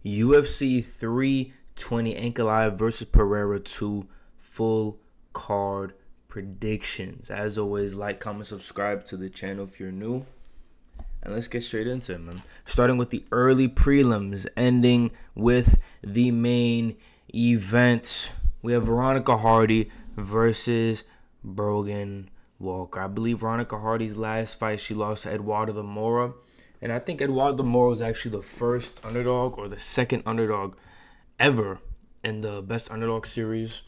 UFC 320 Ankalaev versus Pereira 2 full card predictions. As always, like, comment, subscribe to the channel if you're new. And let's get straight into it, man. Starting with the early prelims, ending with the main event. We have Veronica Hardy versus Brogan Walker. I believe Veronica Hardy's last fight, she lost to Eduardo de Mora. And I think Eduardo de Mora was actually the first underdog or the second underdog ever in the Best Underdog Series.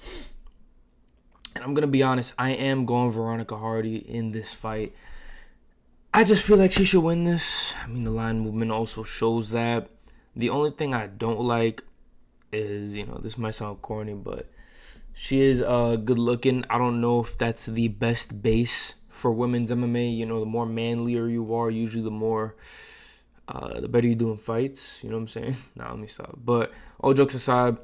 And I'm going to be honest, I am going Veronica Hardy in this fight. I just feel like she should win this. I mean, the line movement also shows that. The only thing I don't like is, this might sound corny, but she is good looking. I don't know if that's the best base for women's MMA. The more manlier you are, usually the better you do in fights. You know what I'm saying? Nah, let me stop. But all jokes aside,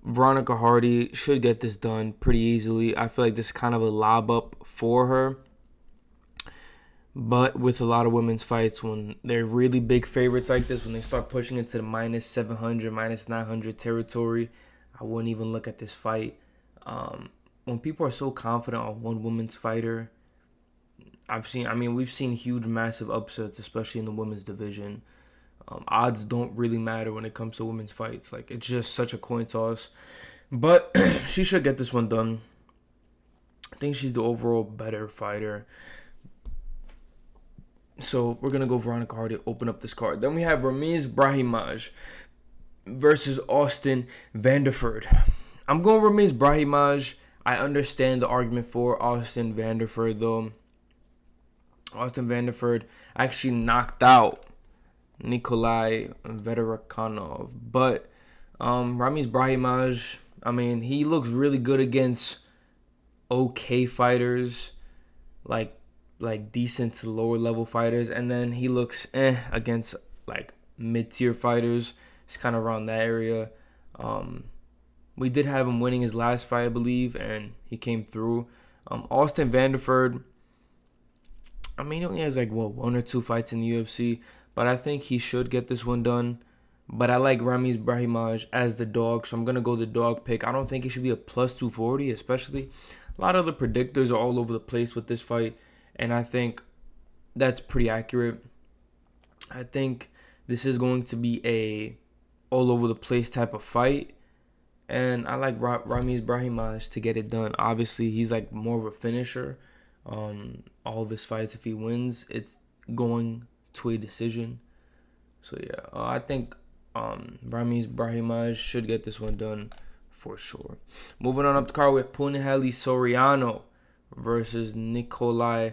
Veronica Hardy should get this done pretty easily. I feel like this is kind of a lob up for her. But with a lot of women's fights, when they're really big favorites like this, when they start pushing into the minus 700, minus 900 territory, I wouldn't even look at this fight. When people are so confident on one women's fighter, we've seen huge, massive upsets, especially in the women's division. Odds don't really matter when it comes to women's fights. Like, it's just such a coin toss. But she should get this one done. I think she's the overall better fighter. So we're going to go Veronica Hardy, open up this card. Then we have Ramiz Brahimaj versus Austin Vanderford. I'm going Ramiz Brahimaj. I understand the argument for Austin Vanderford, though. Austin Vanderford actually knocked out Nikolai Vederakanov. But Ramiz Brahimaj, he looks really good against okay fighters, like decent to lower level fighters, and then he looks against like mid-tier fighters. It's kind of around that area. We did have him winning his last fight, I believe, and he came through. Austin Vanderford, he only has one or two fights in the UFC, but I think he should get this one done. But I like Ramiz Brahimaj as the dog, so I'm going to go the dog pick. I don't think it should be a plus 240, especially. A lot of the predictors are all over the place with this fight, and I think that's pretty accurate. I think this is going to be a all-over-the-place type of fight, and I like Ramiz Brahimaj to get it done. Obviously, he's more of a finisher. All of his fights, if he wins, it's going to a decision. So, yeah, I think Ramiz Brahimaj should get this one done for sure. Moving on up the card with Punahele Soriano versus Nikolai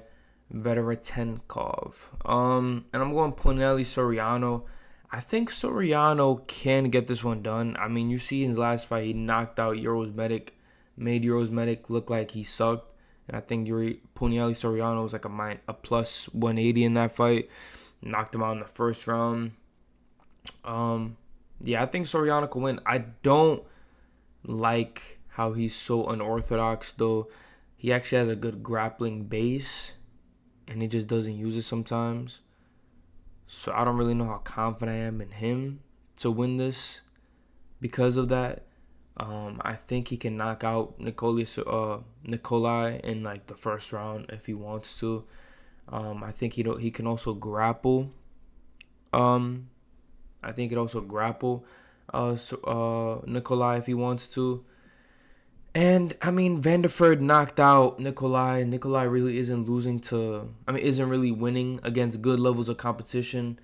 Veretenkov. And I'm going Punahele Soriano. I think Soriano can get this one done. You see in his last fight, he knocked out Euros Medic, made Euros Medic look like he sucked. And I think Punahele Soriano was a plus 180 in that fight. Knocked him out in the first round. I think Soriano can win. I don't like how he's so unorthodox, though. He actually has a good grappling base, and he just doesn't use it sometimes. So I don't really know how confident I am in him to win this because of that. I think he can knock out Nikolai in the first round if he wants to. I think he can also grapple. I think he can also grapple Nikolai if he wants to. And Vanderford knocked out Nikolai. Nikolai really isn't isn't really winning against good levels of competition.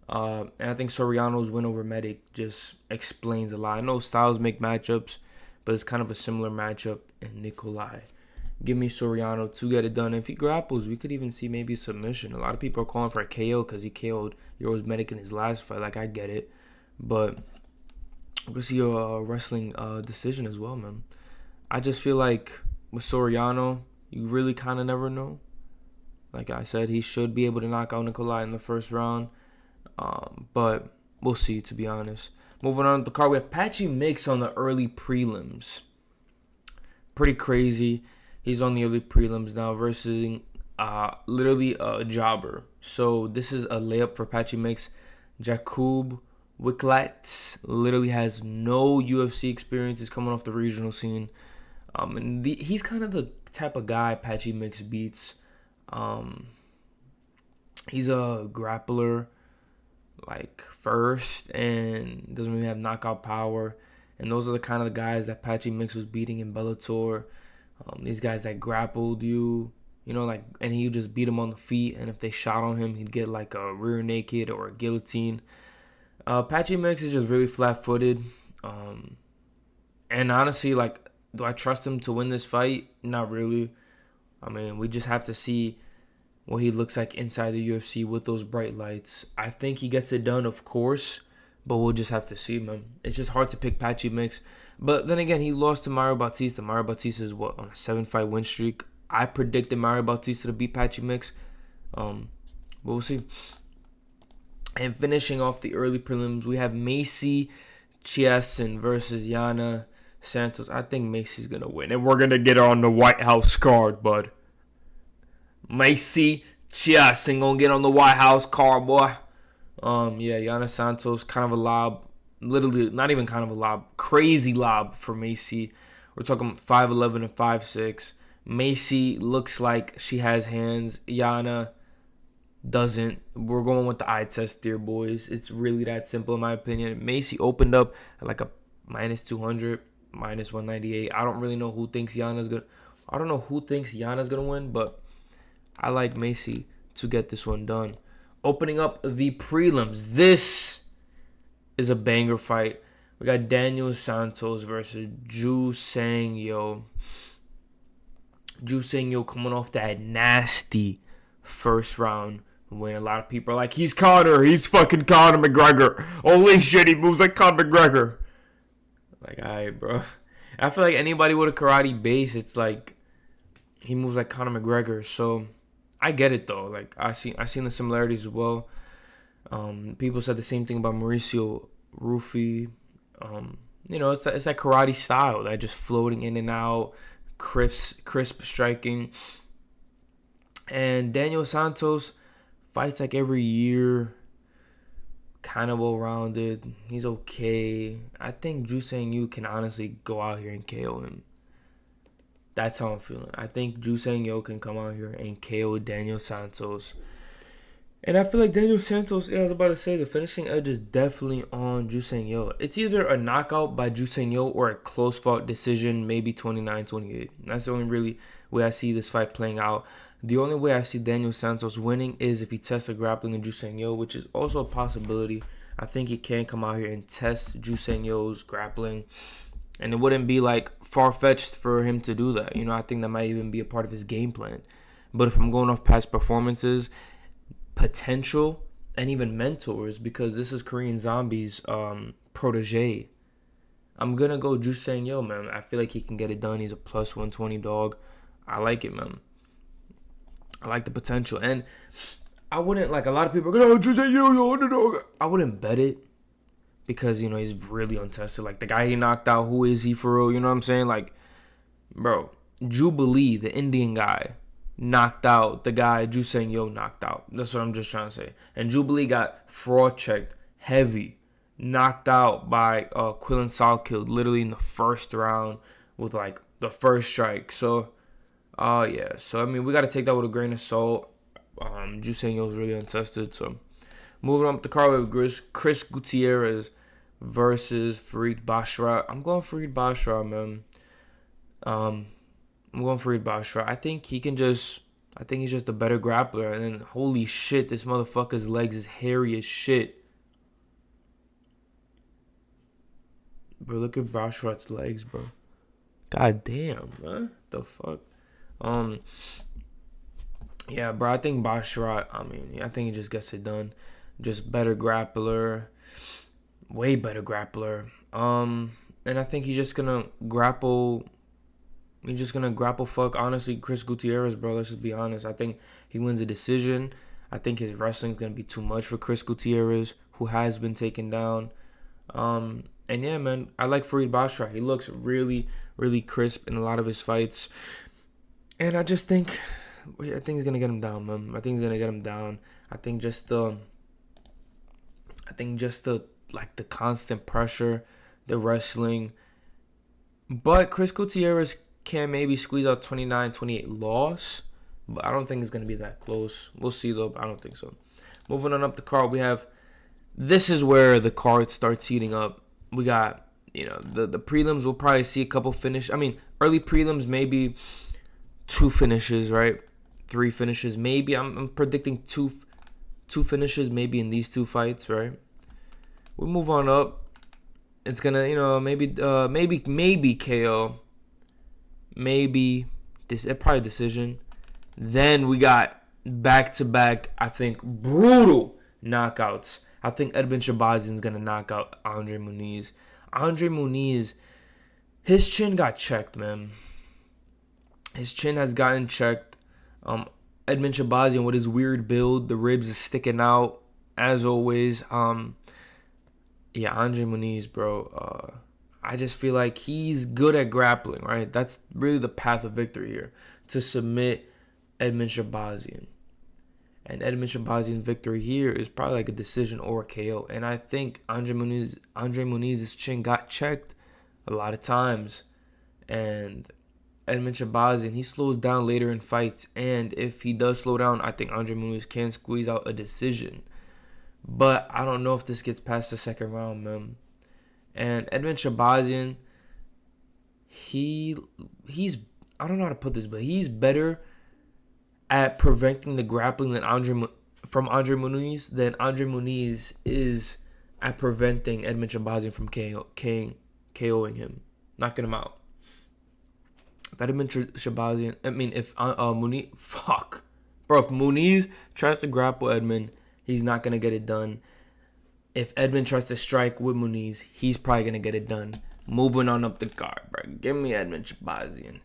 And I think Soriano's win over Medic just explains a lot. I know styles make matchups, but it's kind of a similar matchup in Nikolai. Give me Soriano to get it done. If he grapples, we could even see maybe a submission. A lot of people are calling for a KO because he KO'd Euros Medic in his last fight. I get it. But we're going to see a wrestling decision as well, man. I just feel like with Soriano, you really kind of never know. Like I said, he should be able to knock out Nikolai in the first round. But we'll see, to be honest. Moving on to the card, we have Patchy Mix on the early prelims. Pretty crazy. He's on the early prelims now versus literally a jobber. So this is a layup for Patchy Mix. Jakub Wicklat literally has no UFC experience. He's coming off the regional scene. And he's kind of the type of guy Patchy Mix beats. He's a grappler, like, first, and doesn't really have knockout power. And those are the kind of the guys that Patchy Mix was beating in Bellator. These guys that grappled you, like, and he would just beat them on the feet. And if they shot on him, he'd get like a rear naked or a guillotine. Patchy Mix is just really flat-footed. And honestly, like, do I trust him to win this fight? Not really. I mean, we just have to see what he looks like inside the UFC with those bright lights. I think he gets it done, of course, but we'll just have to see, man. It's just hard to pick Patchy Mix. But then again, he lost to Mario Bautista. Mario Bautista is, on a 7-fight win streak. I predicted Mario Bautista to beat Patchy Mix. But we'll see. And finishing off the early prelims, we have Macy Chiasson versus Yana Santos. I think Macy's going to win. And we're going to get her on the White House card, bud. Macy Chiasson going to get on the White House card, boy. Yana Santos, kind of a lob. Literally, not even kind of a lob. Crazy lob for Macy. We're talking 5'11 and 5'6. Macy looks like she has hands. Yana doesn't. We're going with the eye test here, boys. It's really that simple, in my opinion. Macy opened up at like a minus 200, minus 198. I don't really know who thinks Yana's going to... I don't know who thinks Yana's going to win, but I like Macy to get this one done. Opening up the prelims. This is a banger fight. We got Daniel Santos versus Ju Sang Yo. Ju Sang Yo coming off that nasty first round win. A lot of people are like, he's Conor. He's fucking Conor McGregor. Holy shit, he moves like Conor McGregor. Like, alright, bro. I feel like anybody with a karate base, it's like he moves like Conor McGregor. So I get it though. Like, I seen the similarities as well. People said the same thing about Mauricio Rufy. It's that karate style, that just floating in and out, crisp striking. And Daniel Santos fights like every year, kind of well-rounded. He's okay. I think Ju Sang Yo can honestly go out here and KO him. That's how I'm feeling. I think Ju Sang Yo can come out here and KO Daniel Santos. And I feel like Daniel Santos, I was about to say, the finishing edge is definitely on Ju Sang Yo. It's either a knockout by Ju Sang Yo or a close-fought decision, maybe 29-28. That's the only really way I see this fight playing out. The only way I see Daniel Santos winning is if he tests the grappling of Ju Sang Yo, which is also a possibility. I think he can come out here and test Ju Sang Yo's grappling. And it wouldn't be like far-fetched for him to do that. I think that might even be a part of his game plan. But if I'm going off past performances, potential, and even mentors, because this is Korean Zombie's protege, I'm going to go Ju Sang Yo, man. I feel like he can get it done. He's a plus 120 dog. I like it, man. I like the potential. And I wouldn't, like, a lot of people are going, oh, Ju Sang Yo, underdog. I wouldn't bet it because, he's really untested. Like, the guy he knocked out, who is he for real? You know what I'm saying? Like, bro, Jubilee, the Indian guy, knocked out the guy Ju Sang Yo knocked out. That's what I'm just trying to say. And Jubilee got fraud checked heavy, knocked out by Quillen Salkild literally in the first round with like the first strike. So so I mean, we got to take that with a grain of salt. Ju Sang Yo is really untested. So moving on up the card with Chris Gutierrez versus Farid Basharat. I'm going Farid Basharat, man. I'm going Farid Basharat. I think he's just a better grappler. And then, holy shit, this motherfucker's legs is hairy as shit. Bro, look at Basharat's legs, bro. God damn, man. The fuck? Yeah, bro, I think Basharat, I think he just gets it done. Just better grappler. Way better grappler. And I think he's just gonna grapple... He's just going to grapple fuck, honestly, Chris Gutierrez, bro. Let's just be honest. I think he wins a decision. I think his wrestling is going to be too much for Chris Gutierrez, who has been taken down. And yeah, man, I like Farid Basharat. He looks really, really crisp in a lot of his fights. And I think he's going to get him down, man. I think he's going to get him down. I think just the like the constant pressure, the wrestling. But Chris Gutierrez can maybe squeeze out 29-28 loss. But I don't think it's going to be that close. We'll see, though. But I don't think so. Moving on up the card, we have... This is where the card starts heating up. We got, the prelims. We'll probably see a couple finish. I mean, early prelims, maybe 2 finishes, right? 3 finishes, maybe. I'm predicting two finishes, maybe in these 2 fights, right? We move on up. It's gonna, maybe KO, maybe probably decision. Then we got back-to-back, I think, brutal knockouts. I think Edmen Shahbazyan's going to knock out Andre Muniz. Andre Muniz, his chin got checked, man. His chin has gotten checked. Edmen Shahbazyan, with his weird build, the ribs is sticking out, as always. Andre Muniz, bro. I just feel like he's good at grappling, right? That's really the path of victory here. To submit Edmen Shahbazyan. And Edmen Shahbazyan's victory here is probably like a decision or a KO. And I think Andre Muniz's chin got checked a lot of times. And Edmen Shahbazyan, he slows down later in fights. And if he does slow down, I think Andre Muniz can squeeze out a decision. But I don't know if this gets past the second round, man. And Edmen Shahbazyan, he's I don't know how to put this, but he's better at preventing the grappling from Andre Muniz than Andre Muniz is at preventing Edmen Shahbazyan from KOing him, knocking him out. If Edmen Shahbazyan, if Muniz, if Muniz tries to grapple Edmen, he's not gonna get it done. If Edmen tries to strike with Muniz, he's probably gonna get it done. Moving on up the card, bro. Give me Edmen Shahbazyan.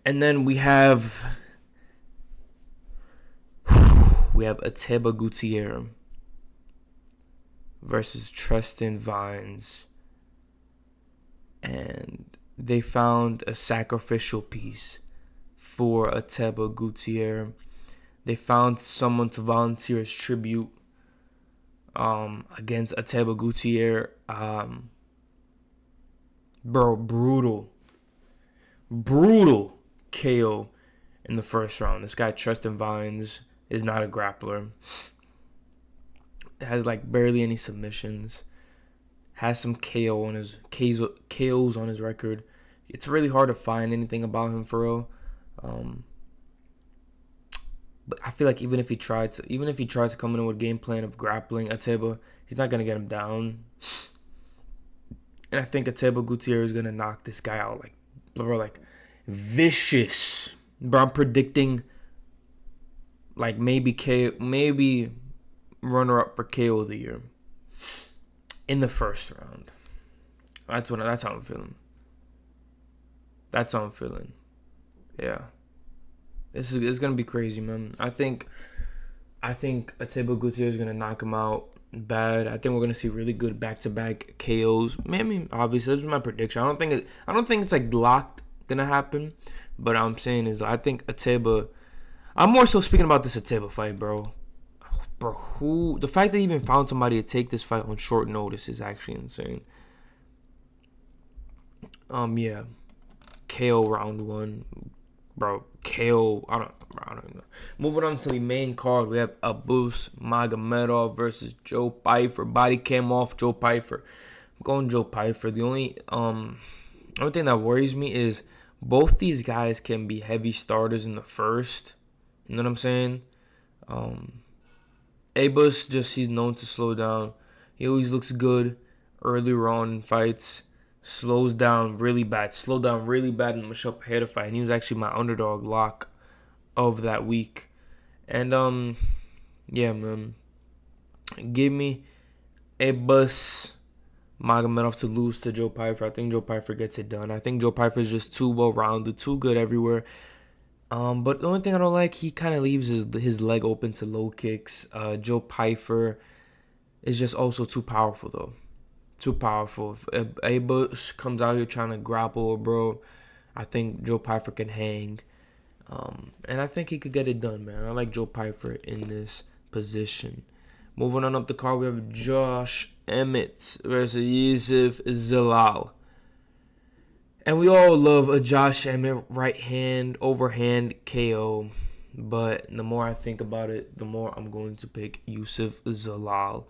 And then we have Ateba Gutierrez versus Tristan Vines. And they found a sacrificial piece for Ateba Gutierrez. They found someone to volunteer as tribute against Ateba Gutierrez. Brutal KO in the first round. This guy Tristan Vines is not a grappler. Has like barely any submissions. Has some KOs on his record. It's really hard to find anything about him for real. But I feel like even if he tries to come in with a game plan of grappling Ateba, he's not gonna get him down. And I think Ateba Gutierrez is gonna knock this guy out like vicious. But I'm predicting like maybe runner up for KO of the year in the first round. That's how I'm feeling. Yeah. It's gonna be crazy, man. I think Ateba Gutierrez is gonna knock him out bad. I think we're gonna see really good back-to-back KOs. Obviously, this is my prediction. I don't think it's like locked gonna happen. But I'm saying is I think Ateba. I'm more so speaking about this Ateba fight, bro. The fact that he even found somebody to take this fight on short notice is actually insane. Yeah, KO round 1. Bro, KO. I don't know. Moving on to the main card, we have Abus Magomedov versus Joe Pyfer. Body cam off Joe Pyfer. I'm going Joe Pyfer. The only thing that worries me is both these guys can be heavy starters in the first. You know what I'm saying? Abus he's known to slow down. He always looks good earlier on in fights. Slows down really bad. Slowed down really bad in the Michelle Pereira fight. And he was actually my underdog lock of that week. And yeah, man. Give me Abus Magomedov to lose to Joe Pyfer. I think Joe Pyfer gets it done. I think Joe Pyfer is just too well-rounded, too good everywhere. But the only thing I don't like, he kind of leaves his leg open to low kicks. Joe Pyfer is just also too powerful, though. Too powerful. If Abus comes out here trying to grapple, bro, I think Joe Pyfer can hang. And I think he could get it done, man. I like Joe Pyfer in this position. Moving on up the card, we have Josh Emmett versus Yusuf Zalal. And we all love a Josh Emmett right hand, overhand KO. But the more I think about it, the more I'm going to pick Yusuf Zalal.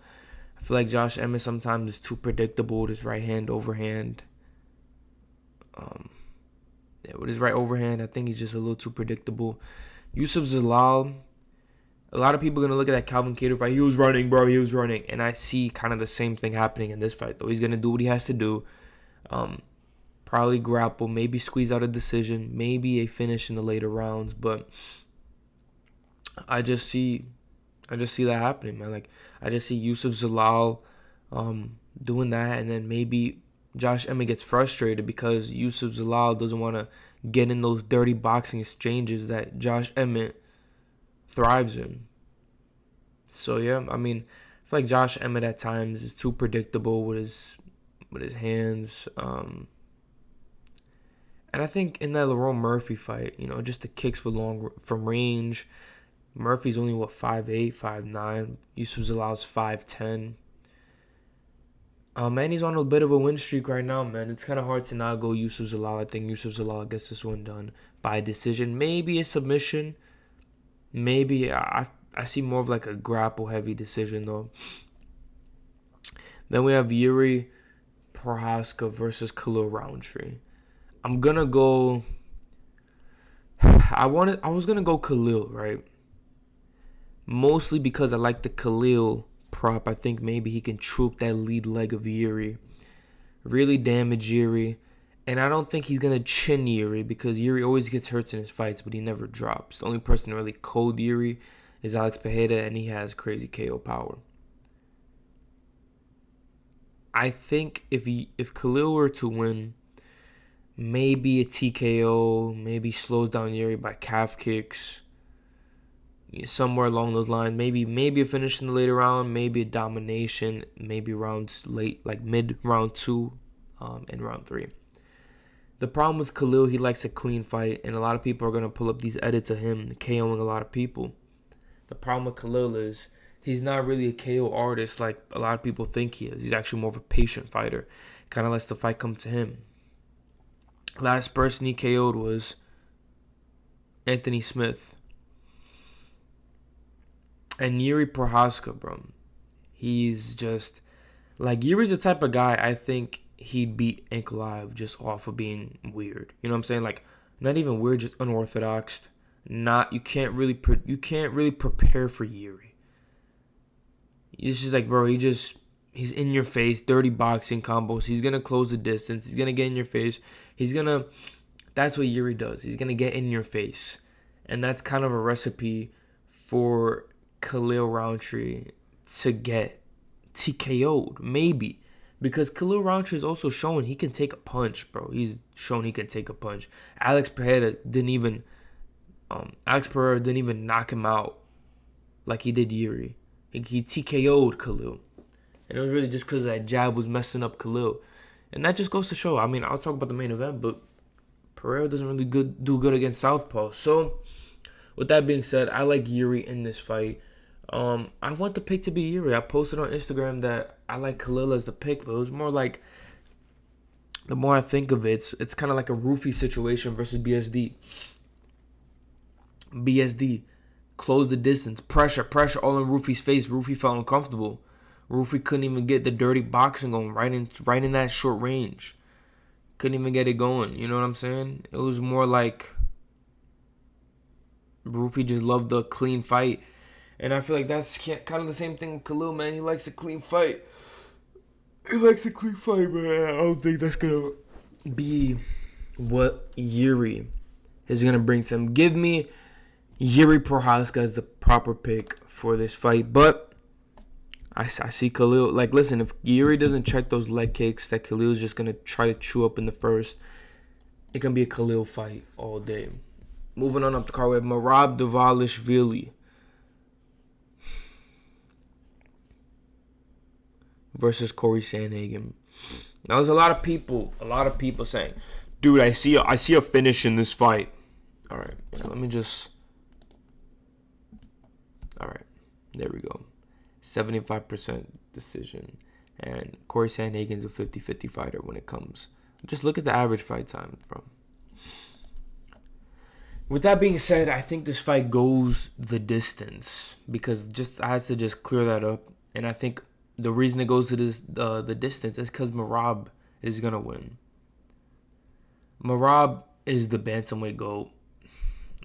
I feel like Josh Emmett sometimes is too predictable with his right hand, overhand. With his right overhand, I think he's just a little too predictable. Yusuf Zalal, a lot of people are going to look at that Calvin Kattar fight. He was running, bro. He was running. And I see kind of the same thing happening in this fight, though. He's going to do what he has to do. Probably grapple, maybe squeeze out a decision, maybe a finish in the later rounds. But I just see that happening, man. Like, I just see Yusuf Zalal doing that, and then maybe Josh Emmett gets frustrated because Yusuf Zalal doesn't want to get in those dirty boxing exchanges that Josh Emmett thrives in. So yeah, I mean, I feel like Josh Emmett at times is too predictable with his hands. And I think in that Lerone Murphy fight, just the kicks were long from range. Murphy's only 5'8", 5'9". Yusuf Zalal's 5'10". Man, he's on a bit of a win streak right now, man. It's kind of hard to not go Yusuf Zalal. I think Yusuf Zalal gets this one done by decision. Maybe a submission. Maybe. I see more of like a grapple-heavy decision, though. Then we have Yuri Prochazka versus Khalil Roundtree. I'm going to go... I was going to go Khalil, right? Mostly because I like the Khalil prop. I think maybe he can troop that lead leg of Yuri. Really damage Yuri. And I don't think he's going to chin Yuri because Yuri always gets hurt in his fights, but he never drops. The only person to really code Yuri is Alex Pereira, and he has crazy KO power. I think if Khalil were to win, maybe a TKO, maybe slows down Yuri by calf kicks, somewhere along those lines. Maybe a finish in the later round, maybe a domination, maybe rounds late, like mid round 2 and round 3. The problem with Khalil, he likes a clean fight, and a lot of people are going to pull up these edits of him KOing a lot of people. The problem with Khalil is he's not really a KO artist like a lot of people think he is. He's actually more of a patient fighter. Kind of lets the fight come to him. Last person he KO'd was Anthony Smith. And Yuri Prochazka, bro. He's just... Like, Yuri's the type of guy I think he'd beat Ankalaev just off of being weird. You know what I'm saying? Like, not even weird, just unorthodox. You can't really prepare for Yuri. It's just like, bro, he's in your face, dirty boxing combos. He's gonna close the distance. He's gonna get in your face. That's what Yuri does. He's gonna get in your face. And that's kind of a recipe for Khalil Roundtree to get TKO'd, maybe. Because Khalil Roundtree is also showing he can take a punch, bro. He's shown he can take a punch. Alex Pereira didn't even knock him out like he did Yuri. He TKO'd Khalil. And it was really just because that jab was messing up Khalil. And that just goes to show. I mean, I'll talk about the main event, but Pereira doesn't really do good against southpaw. So, with that being said, I like Yuri in this fight. I want the pick to be Yuri. I posted on Instagram that I like Khalil as the pick, but it was more like, the more I think of it, it's kind of like a Roofy situation versus BSD. BSD, close the distance, pressure all in Roofy's face. Roofy felt uncomfortable. Roofy couldn't even get the dirty boxing going right in that short range. Couldn't even get it going. You know what I'm saying? It was more like Roofy just loved the clean fight. And I feel like that's kind of the same thing with Khalil, man. He likes a clean fight. Man. I don't think that's going to be what Yuri is going to bring to him. Give me Yuri Prochazka as the proper pick for this fight. But I see Khalil. Like, listen, if Yuri doesn't check those leg kicks that Khalil's just going to try to chew up in the first, it can be a Khalil fight all day. Moving on up the card, we have Merab Dvalishvili versus Corey Sandhagen. Now, there's a lot of people saying, dude, I see a finish in this fight. All right, let me just... All right, there we go. 75% decision, And Corey Sandhagen's a 50-50 fighter when it comes. Just look at the average fight time, bro. With that being said, I think this fight goes the distance because I had to just clear that up. And I think the reason it goes to the distance is because Merab is gonna win. Merab is the bantamweight GOAT.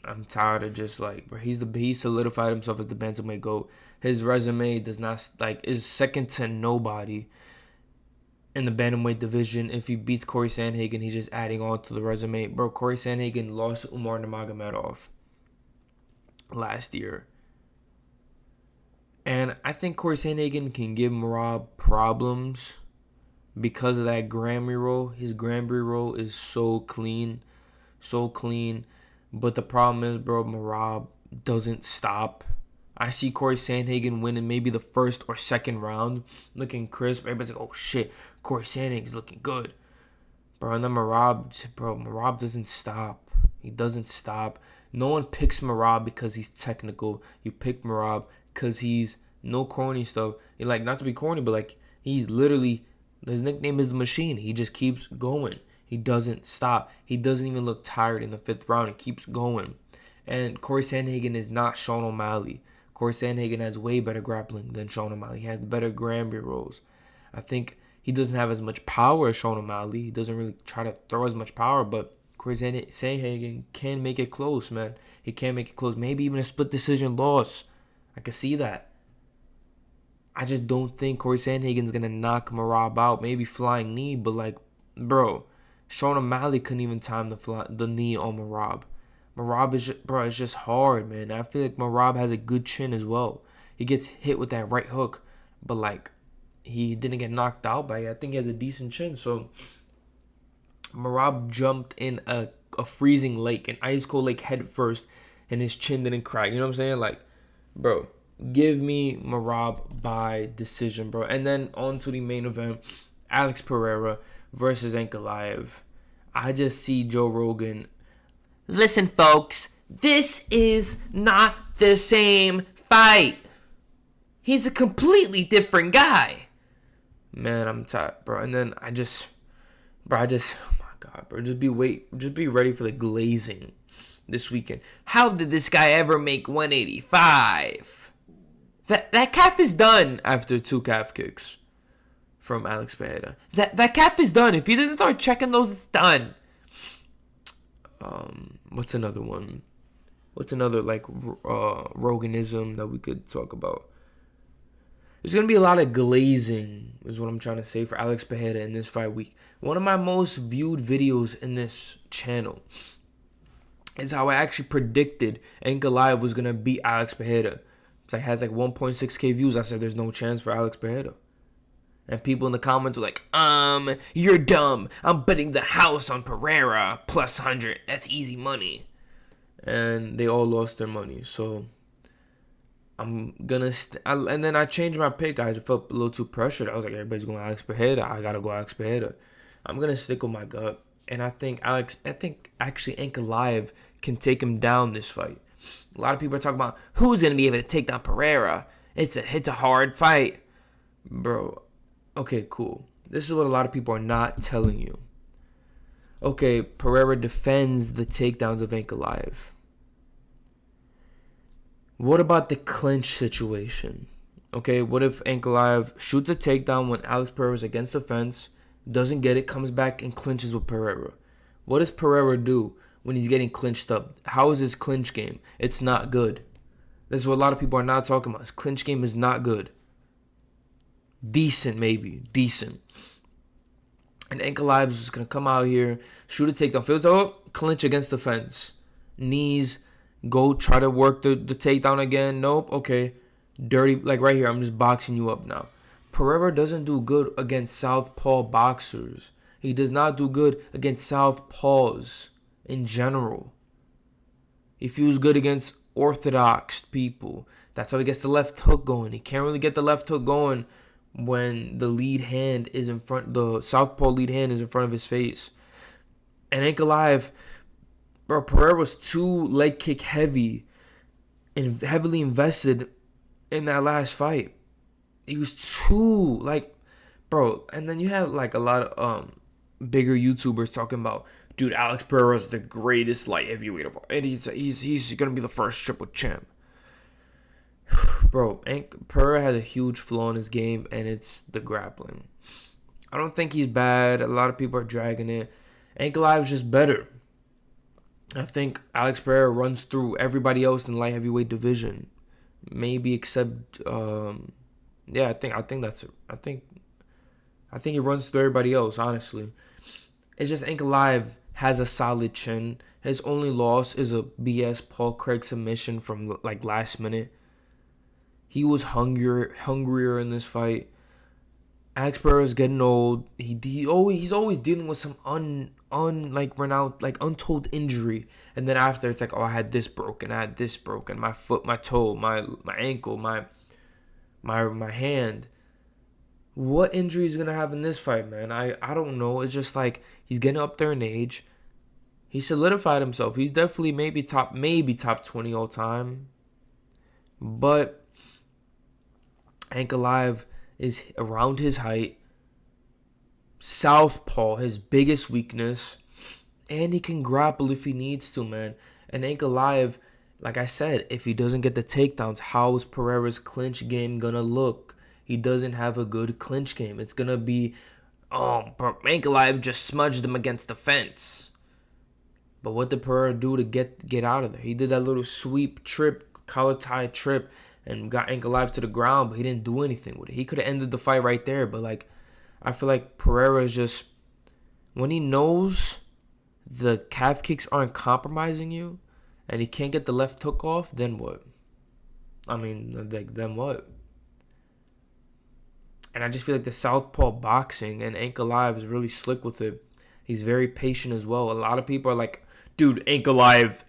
I'm tired of just bro, he solidified himself as the bantamweight GOAT. His resume is second to nobody in the bantamweight division. If he beats Corey Sandhagen, he's just adding on to the resume. Bro, Corey Sandhagen lost to Umar Nurmagomedov last year. And I think Corey Sandhagen can give Merab problems because of that Granby roll. His Granby roll is so clean. So clean. But the problem is, bro, Merab doesn't stop. I see Corey Sandhagen winning maybe the first or second round, looking crisp. Everybody's like, oh shit, Corey Sandhagen's looking good. Bro, and then Merab doesn't stop. He doesn't stop. No one picks Merab because he's technical. You pick Merab because he's no corny stuff. Not to be corny, but he's literally, his nickname is the Machine. He just keeps going. He doesn't stop. He doesn't even look tired in the 5th round. He keeps going. And Corey Sandhagen is not Sean O'Malley. Corey Sandhagen has way better grappling than Sean O'Malley. He has better Granby rolls. I think he doesn't have as much power as Sean O'Malley. He doesn't really try to throw as much power, but Corey Sandhagen can make it close, man. He can make it close. Maybe even a split decision loss. I can see that. I just don't think Corey Sandhagen's going to knock Merab out. Maybe flying knee, but bro, Sean O'Malley couldn't even time the knee on Merab. Merab is it's just hard, man. I feel like Merab has a good chin as well. He gets hit with that right hook, but he didn't get knocked out by it. I think he has a decent chin. So Merab jumped in a freezing lake, an ice cold lake head first, and his chin didn't crack. You know what I'm saying? Bro, give me Merab by decision, bro. And then on to the main event, Alex Pereira versus Ankalaev. I just see Joe Rogan. Listen, folks, this is not the same fight. He's a completely different guy. Man, I'm tired, bro. And then oh my God, bro. Just be ready for the glazing this weekend. How did this guy ever make 185? That calf is done after 2 calf kicks from Alex Pereira. That calf is done. If he doesn't start checking those, it's done. What's another one? What's another Roganism that we could talk about? There's gonna be a lot of glazing, is what I'm trying to say, for Alex Pereira in this fight week. One of my most viewed videos in this channel is how I actually predicted Ankalaev was gonna beat Alex Pereira. It has 1.6k views. I said there's no chance for Alex Pereira. And people in the comments were like, you're dumb. I'm betting the house on Pereira plus 100. That's easy money. And they all lost their money. So I'm gonna and then I changed my pick, guys. I felt a little too pressured. I was like, everybody's going Alex Pereira. I gotta go Alex Pereira. I'm gonna stick with my gut. And I think actually Ankalaev can take him down this fight. A lot of people are talking about who's gonna be able to take down Pereira. It's a hard fight. Bro. Okay, cool. This is what a lot of people are not telling you. Okay, Pereira defends the takedowns of Ankalaev. What about the clinch situation? Okay, what if Ankalaev shoots a takedown when Alex Pereira is against the fence, doesn't get it, comes back and clinches with Pereira? What does Pereira do when he's getting clinched up? How is his clinch game? It's not good. This is what a lot of people are not talking about. His clinch game is not good. Decent, maybe. Decent. And Ankalaev is just going to come out here, shoot a takedown. Feels, clinch against the fence. Knees, go try to work the takedown again. Nope, okay. Dirty, right here, I'm just boxing you up now. Pereira doesn't do good against southpaw boxers. He does not do good against southpaws in general. He feels good against orthodox people. That's how he gets the left hook going. He can't really get the left hook going when the lead hand is in front, the southpaw lead hand is in front of his face. And Ankalaev, bro, Pereira was too leg kick heavy and heavily invested in that last fight. He was too, bro. And then you had like a lot of bigger YouTubers talking about, dude, Alex Pereira is the greatest light heavyweight of all, and he's gonna be the first triple champ. Bro, Pereira has a huge flaw in his game, and it's the grappling. I don't think he's bad. A lot of people are dragging it. Ankalaev's just better. I think Alex Pereira runs through everybody else in the light heavyweight division, maybe except yeah. I think he runs through everybody else. Honestly, it's just Ankalaev has a solid chin. His only loss is a BS Paul Craig submission from like last minute. He was hungrier in this fight. Alex Pereira's getting old. He's always dealing with some untold injury, and then after it's like, oh, I had this broken, my foot, my toe, my ankle, my hand. What injury is gonna have in this fight, man? I don't know. It's just like he's getting up there in age. He solidified himself. He's definitely maybe top 20 all time, but Ankalaev is around his height. Southpaw, his biggest weakness. And he can grapple if he needs to, man. And Ankalaev, like I said, if he doesn't get the takedowns, how is Pereira's clinch game gonna look? He doesn't have a good clinch game. It's gonna be, Ankalaev just smudged him against the fence. But what did Pereira do to get out of there? He did that little sweep trip, collar tie trip, and got Ankalaev to the ground, but he didn't do anything with it. He could have ended the fight right there, but like, I feel like Pereira is just, when he knows the calf kicks aren't compromising you, and he can't get the left hook off, then what? I mean, like, then what? And I just feel like the southpaw boxing, and Ankalaev is really slick with it. He's very patient as well. A lot of people are like, dude, Ankalaev,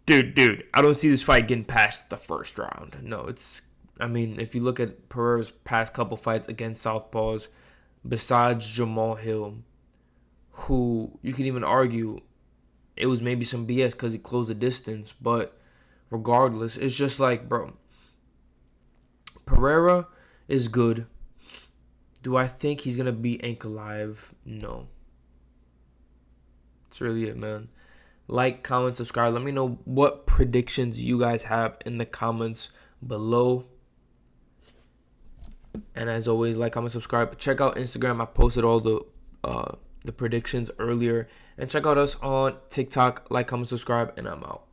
dude, I don't see this fight getting past the first round. No, if you look at Pereira's past couple fights against southpaws, besides Jamal Hill, who you could even argue it was maybe some BS because he closed the distance, but regardless, it's just like, bro, Pereira is good. Do I think he's going to beat Ankalaev? No. That's really it, man. Like, comment, subscribe. Let me know what predictions you guys have in the comments below. And as always, like, comment, subscribe. Check out Instagram. I posted all the predictions earlier. And check out us on TikTok. Like, comment, subscribe, and I'm out.